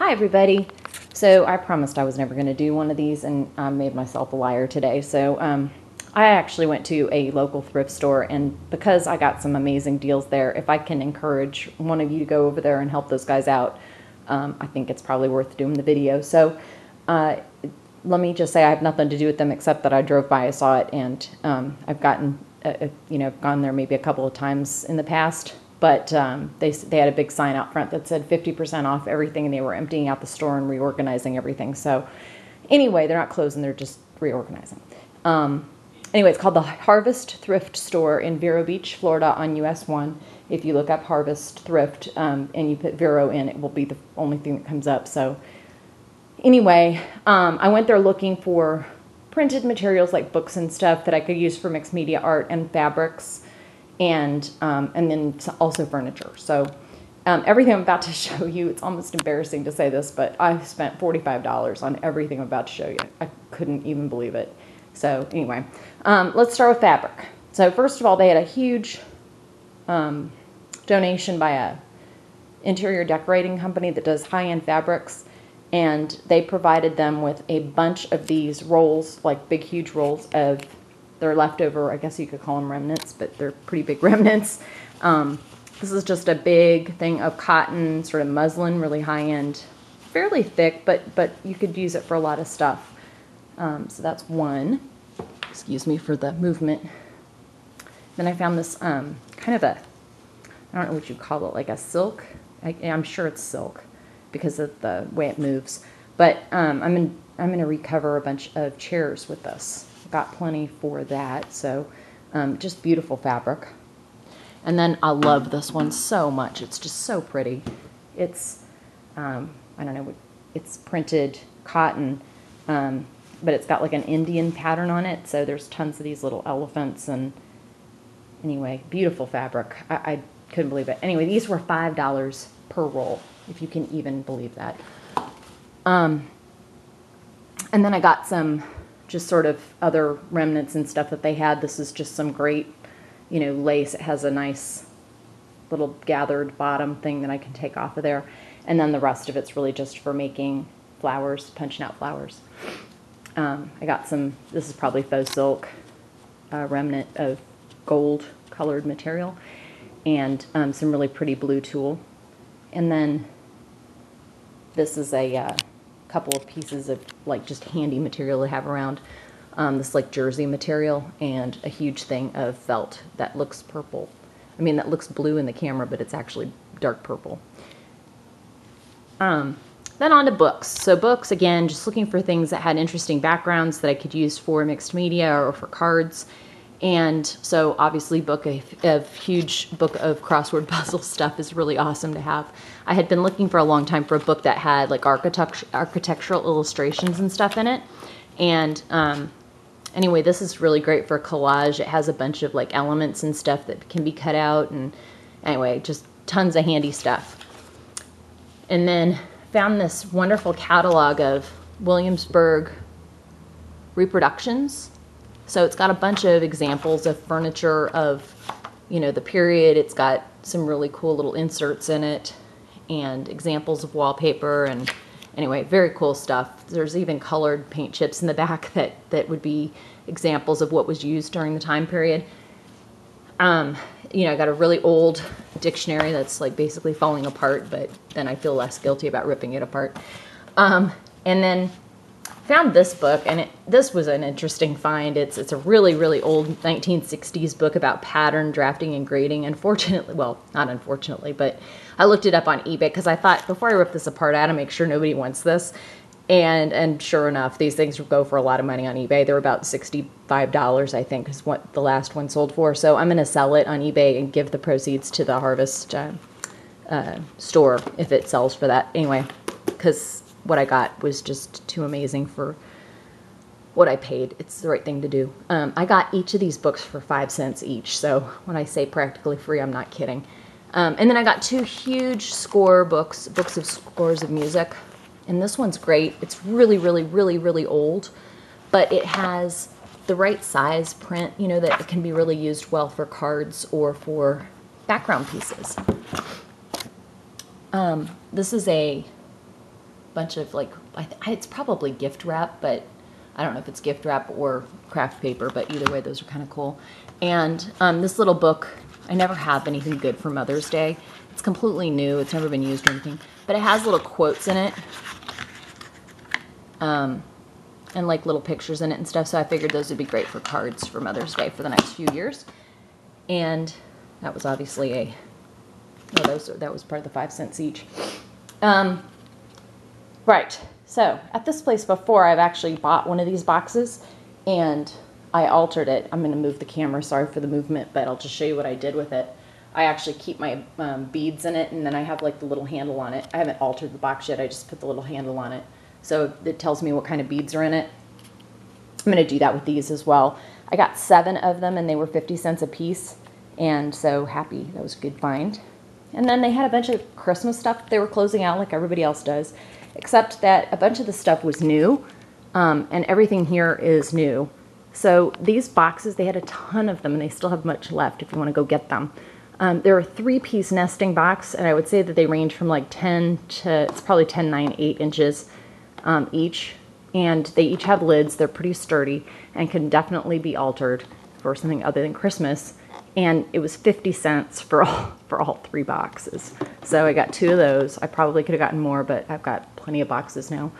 Hi everybody. So I promised I was never going to do one of these, and I made myself a liar today. So I actually went to a local thrift store, and because I got some amazing deals there, if I can encourage one of you to go over there and help those guys out, I think it's probably worth doing the video. So let me just say I have nothing to do with them except that I drove by, I saw it, and I've gotten, gone there maybe a couple of times in the past. But they had a big sign out front that said 50% off everything, and they were emptying out the store and reorganizing everything. So anyway, they're not closing, they're just reorganizing. Anyway, it's called the Harvest Thrift Store in Vero Beach, Florida on US 1. If you look up Harvest Thrift and you put Vero in, it will be the only thing that comes up. So anyway, I went there looking for printed materials like books and stuff that I could use for mixed media art and fabrics. And then also furniture. So everything I'm about to show you, it's almost embarrassing to say this, but I've spent $45 on everything I'm about to show you. I couldn't even believe it. So anyway, let's start with fabric. So first of all, they had a huge donation by a interior decorating company that does high-end fabrics, and they provided them with a bunch of these rolls, like big, huge rolls of their leftover, I guess you could call them remnants, but they're pretty big remnants. This is just a big thing of cotton, sort of muslin, really high-end, fairly thick, but you could use it for a lot of stuff. So that's one. Excuse me for the movement. Then I found this kind of a, I don't know what you call it, like a silk. I'm sure it's silk because of the way it moves. But I'm gonna recover a bunch of chairs with this. Got plenty for that, so just beautiful fabric. And then I love this one so much. It's just so pretty. It's I don't know, it's printed cotton, but it's got like an Indian pattern on it, so there's tons of these little elephants. And anyway, beautiful fabric. I couldn't believe it. Anyway, these were $5 per roll, if you can even believe that. And then I got some just sort of other remnants and stuff that they had. This is just some great, lace. It has a nice little gathered bottom thing that I can take off of there. And then the rest of it's really just for making flowers, punching out flowers. I got some, this is probably faux silk, remnant of gold colored material, and some really pretty blue tulle. And then this is a couple of pieces of like just handy material to have around, this like jersey material, and a huge thing of felt that looks purple. I mean, that looks blue in the camera, but it's actually dark purple. Then on to books. So books, again, just looking for things that had interesting backgrounds that I could use for mixed media or for cards. And so obviously huge book of crossword puzzle stuff is really awesome to have. I had been looking for a long time for a book that had like architectural illustrations and stuff in it. And anyway, this is really great for collage. It has a bunch of like elements and stuff that can be cut out. And anyway, just tons of handy stuff. And then found this wonderful catalog of Williamsburg reproductions. So it's got a bunch of examples of furniture of, the period. It's got some really cool little inserts in it and examples of wallpaper, and anyway, very cool stuff. There's even colored paint chips in the back that would be examples of what was used during the time period. I got a really old dictionary that's like basically falling apart, but then I feel less guilty about ripping it apart. And then found this book, and this was an interesting find. It's a really, really old 1960s book about pattern drafting and grading. Unfortunately, well, not unfortunately, but I looked it up on eBay because I thought before I rip this apart, I had to make sure nobody wants this. And sure enough, these things go for a lot of money on eBay. They're about $65, I think, is what the last one sold for. So I'm going to sell it on eBay and give the proceeds to the Harvest store if it sells for that. Anyway, because what I got was just too amazing for what I paid. It's the right thing to do. I got each of these books for 5 cents each, so when I say practically free, I'm not kidding. And then I got 2 huge score books of scores of music, and this one's great. It's really, really, really, really old, but it has the right size print, that it can be really used well for cards or for background pieces. This is a bunch of like, it's probably gift wrap, but I don't know if it's gift wrap or craft paper, but either way, those are kind of cool. And this little book, I never have anything good for Mother's Day. It's completely new. It's never been used or anything, but it has little quotes in it. And like little pictures in it and stuff. So I figured those would be great for cards for Mother's Day for the next few years. And that was obviously that was part of the 5 cents each. Right. So at this place before, I've actually bought one of these boxes and I altered it. I'm going to move the camera. Sorry for the movement, but I'll just show you what I did with it. I actually keep my beads in it, and then I have like the little handle on it. I haven't altered the box yet. I just put the little handle on it. So it tells me what kind of beads are in it. I'm going to do that with these as well. I got 7 of them and they were 50 cents a piece. And so happy. That was a good find. And then they had a bunch of Christmas stuff they were closing out like everybody else does. Except that a bunch of the stuff was new. And everything here is new. So these boxes, they had a ton of them and they still have much left if you want to go get them. They're a 3-piece nesting box. And I would say that they range from like 10 to, it's probably 10, 9, 8 inches. Each, and they each have lids. They're pretty sturdy and can definitely be altered for something other than Christmas. And it was 50 cents for all 3 boxes. So I got 2 of those. I probably could have gotten more, but I've got plenty of boxes now.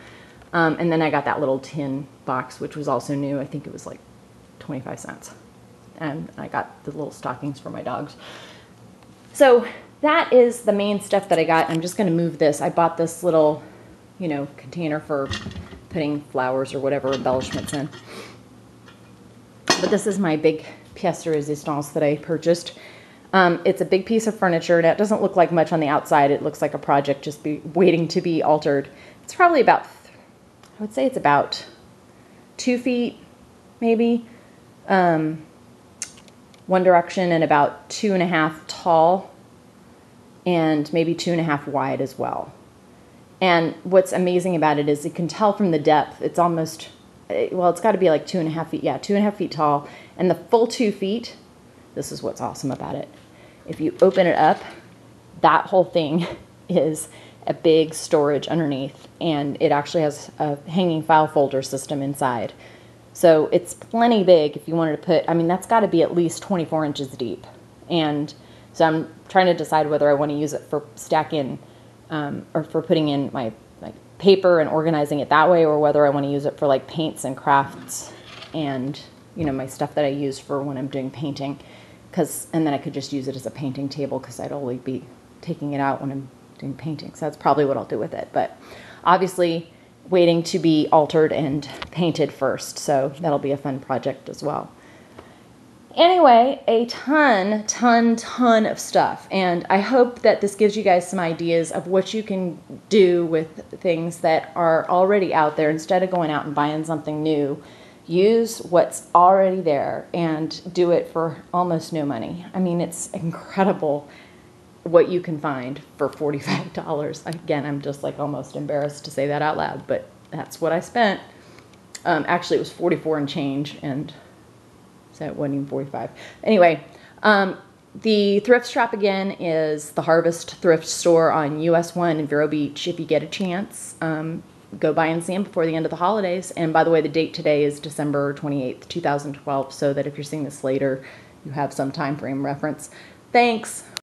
And then I got that little tin box, which was also new. I think it was like 25 cents. And I got the little stockings for my dogs. So that is the main stuff that I got. I'm just going to move this. I bought this little, you know, container for putting flowers or whatever embellishments in. But this is my big pièce de résistance that I purchased. It's a big piece of furniture. Now, it doesn't look like much on the outside. It looks like a project just waiting to be altered. It's probably about, I would say it's about 2 feet, maybe, one direction, and about 2.5 tall, and maybe 2.5 wide as well. And what's amazing about it is you can tell from the depth, it's almost, well, it's got to be like 2.5 feet. Yeah, 2.5 feet tall. And the full 2 feet, this is what's awesome about it. If you open it up, that whole thing is a big storage underneath. And it actually has a hanging file folder system inside. So it's plenty big if you wanted to put, I mean, that's got to be at least 24 inches deep. And so I'm trying to decide whether I want to use it for stacking or for putting in my like paper and organizing it that way, or whether I want to use it for like paints and crafts and, you know, my stuff that I use for when I'm doing painting. And then I could just use it as a painting table because I'd only be taking it out when I'm doing painting. So that's probably what I'll do with it. But obviously waiting to be altered and painted first. So that'll be a fun project as well. Anyway, a ton of stuff. And I hope that this gives you guys some ideas of what you can do with things that are already out there. Instead of going out and buying something new, use what's already there and do it for almost no money. I mean, it's incredible what you can find for $45. Again, I'm just like almost embarrassed to say that out loud, but that's what I spent. Actually, it was 44 and change, and so it wasn't even 45. Anyway, the thrift shop again is the Harvest Thrift Store on US 1 in Vero Beach. If you get a chance, go by and see them before the end of the holidays. And by the way, the date today is December 28th, 2012, so that if you're seeing this later, you have some time frame reference. Thanks.